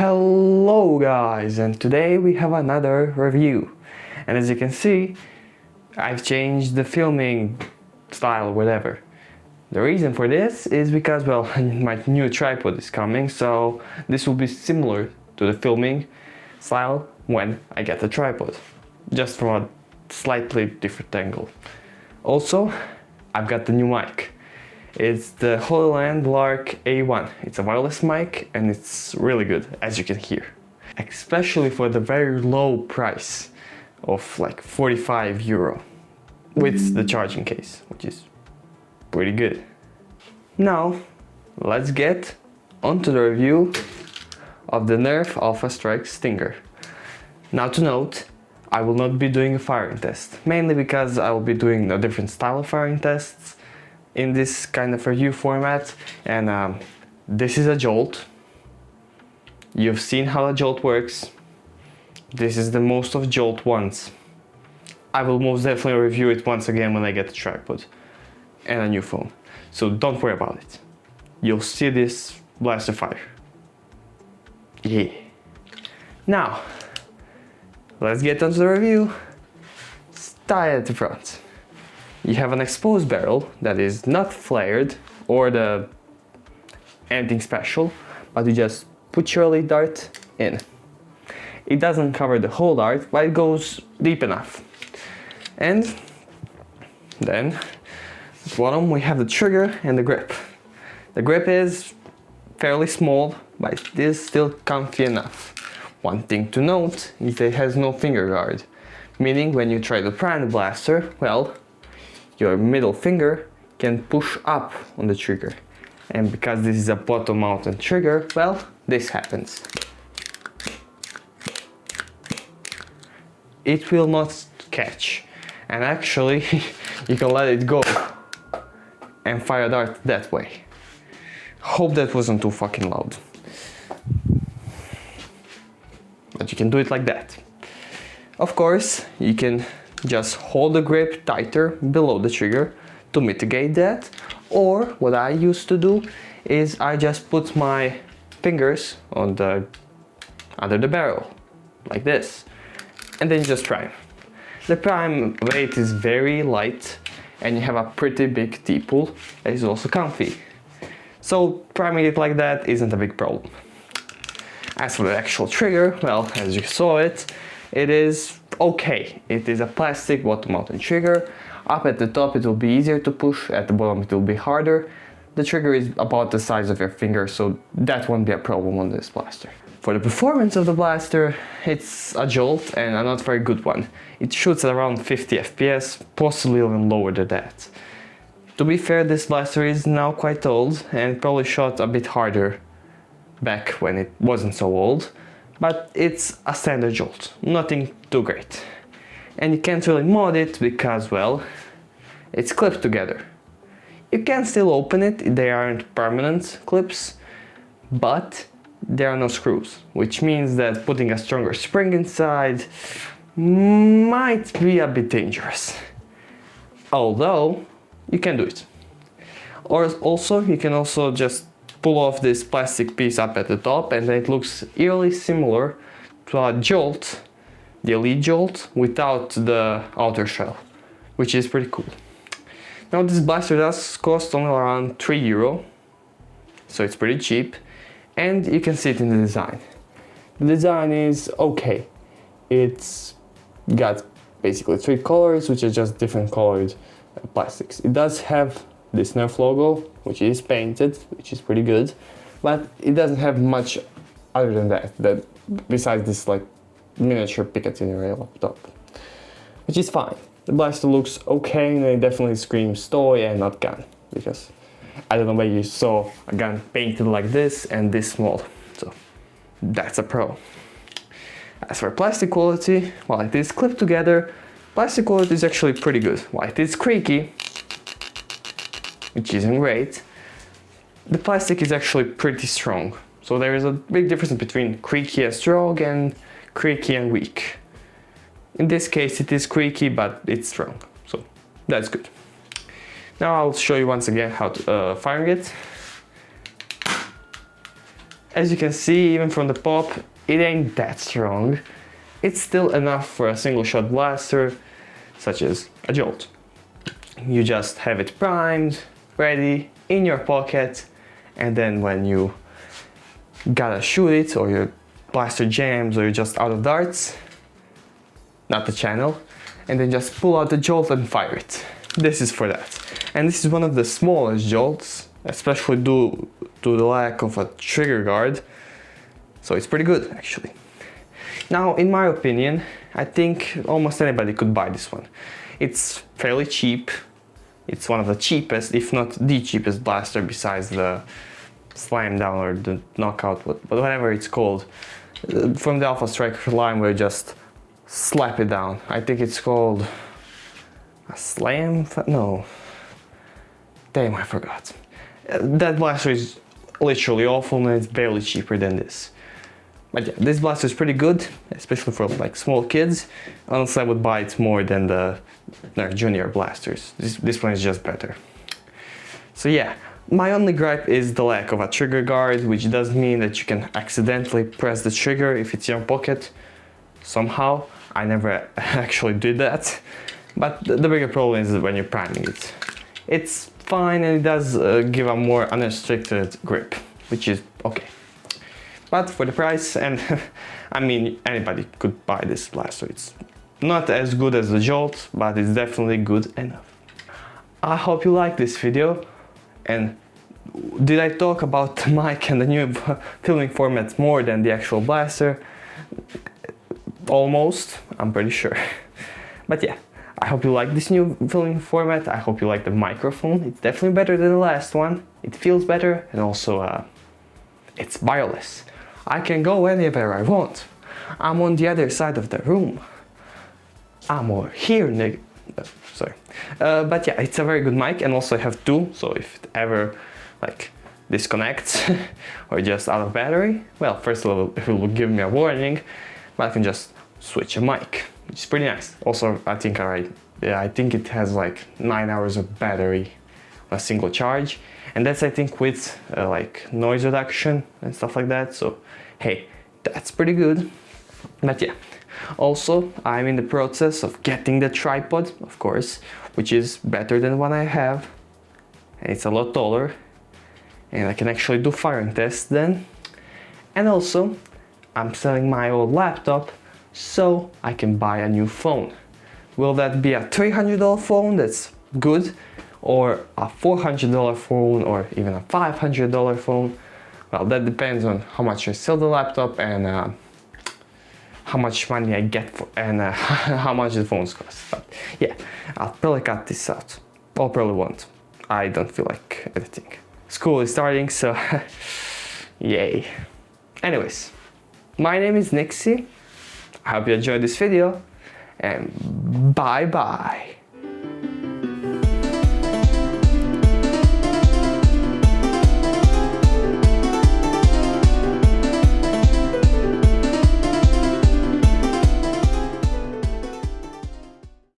Hello guys, and today we have another review. And as you can see, I've changed the filming style, whatever. The reason for this is because, well, my new tripod is coming, so this will be similar to the filming style when I get the tripod, just from a slightly different angle. Also, I've got the new mic. It's the HoloLens Lark A1. It's a wireless mic and it's really good, as you can hear. Especially for the very low price of like 45 euro with the charging case, which is pretty good. Now, let's get onto the review of the Nerf Alpha Strike Stinger. Now to note, I will not be doing a firing test, mainly because I will be doing a different style of firing tests in this kind of review format, and this is a JOLT. You've seen how a JOLT works. This is the most of JOLT ones. I will most definitely review it once again when I get the tripod and a new phone, so don't worry about it. You'll see this blaster fire. Yeah. Now, let's get onto the review. Start at the front. You have an exposed barrel that is not flared or anything special, but you just put your lead dart in. It doesn't cover the whole dart, but it goes deep enough. And then at the bottom we have the trigger and the grip. The grip is fairly small, but it is still comfy enough. One thing to note is that it has no finger guard, meaning when you try to prime the blaster, well, your middle finger can push up on the trigger. And because this is a bottom mounted trigger, well, this happens. It will not catch. And actually, you can let it go and fire a dart that way. Hope that wasn't too fucking loud. But you can do it like that. Of course, you can just hold the grip tighter below the trigger to mitigate that, or what I used to do is I just put my fingers on under the barrel like this, and then just prime. The prime weight is very light and you have a pretty big T-pull that is also comfy, so priming it like that isn't a big problem. As for the actual trigger, well, as you saw it is okay. It is a plastic bottom mounted trigger. Up at the top it will be easier to push, at the bottom it will be harder. The trigger is about the size of your finger, so that won't be a problem on this blaster. For the performance of the blaster, it's a JOLT and a not very good one. It shoots at around 50 FPS, possibly even lower than that. To be fair, this blaster is now quite old and probably shot a bit harder back when it wasn't so old. But it's a standard JOLT, nothing too great. And you can't really mod it because, well, it's clipped together. You can still open it, they aren't permanent clips, but there are no screws, which means that putting a stronger spring inside might be a bit dangerous. Although, you can do it. Or also, you can also just pull off this plastic piece up at the top, and it looks eerily similar to a JOLT, the Elite JOLT, without the outer shell, which is pretty cool. Now this blaster does cost only around 3 euro, so it's pretty cheap, and you can see it in the design. The design is okay. It's got basically 3 colors, which are just different colored plastics. It does have this Nerf logo, which is painted, which is pretty good, but it doesn't have much other than that besides this like miniature Picatinny rail up top, which is fine. The blaster looks okay, and it definitely screams toy and not gun, because I don't know where you saw a gun painted like this and this small, so that's a pro. As for plastic quality, while it is clipped together, plastic quality is actually pretty good. While it is creaky, which isn't great, the plastic is actually pretty strong. So there is a big difference between creaky and strong and creaky and weak. In this case it is creaky, but it's strong, so that's good. Now I'll show you once again how to fire it. As you can see, even from the pop, it ain't that strong. It's still enough for a single shot blaster, such as a JOLT. You just have it primed, ready, in your pocket, and then when you gotta shoot it, or your blaster jams, or you're just out of darts, not the channel, and then just pull out the JOLT and fire it. This is for that. And this is one of the smallest JOLTs, especially due to the lack of a trigger guard. So it's pretty good, actually. Now, in my opinion, I think almost anybody could buy this one. It's fairly cheap. It's one of the cheapest, if not the cheapest blaster besides the slam down or the knockout, but whatever it's called. From the Alpha Striker line where you just slap it down. I think it's called a slam, no. Damn, I forgot. That blaster is literally awful and it's barely cheaper than this. But yeah, this blaster is pretty good, especially for like small kids. Honestly, I would buy it more than the Nerf Junior blasters. This one is just better. So yeah, my only gripe is the lack of a trigger guard, which does mean that you can accidentally press the trigger if it's in your pocket somehow. I never actually did that. But the bigger problem is when you're priming it. It's fine and it does give a more unrestricted grip, which is okay. But for the price, and I mean, anybody could buy this blaster. It's not as good as the JOLT, but it's definitely good enough. I hope you liked this video. And did I talk about the mic and the new filming format more than the actual blaster? Almost, I'm pretty sure. But yeah, I hope you like this new filming format. I hope you like the microphone. It's definitely better than the last one. It feels better, and also it's wireless. I can go anywhere I want. I'm on the other side of the room. I'm over here, nigga. Sorry. But yeah, it's a very good mic, and also I have two, so if it ever like disconnects or just out of battery, well, first of all, it will give me a warning, but I can just switch a mic, which is pretty nice. Also, I think it has like 9 hours of battery on a single charge, and that's I think with like noise reduction and stuff like that. So hey, that's pretty good. But yeah, also I'm in the process of getting the tripod, of course, which is better than what I have, and it's a lot taller, and I can actually do firing tests then. And also I'm selling my old laptop so I can buy a new phone. Will that be a $300 phone that's good, or a $400 phone, or even a $500 phone? Well, that depends on how much I sell the laptop and how much money I get for, and how much the phones cost. But yeah, I'll probably cut this out. Or probably won't. I don't feel like editing. School is starting, so yay. Anyways, my name is Nixie. I hope you enjoyed this video, and bye bye.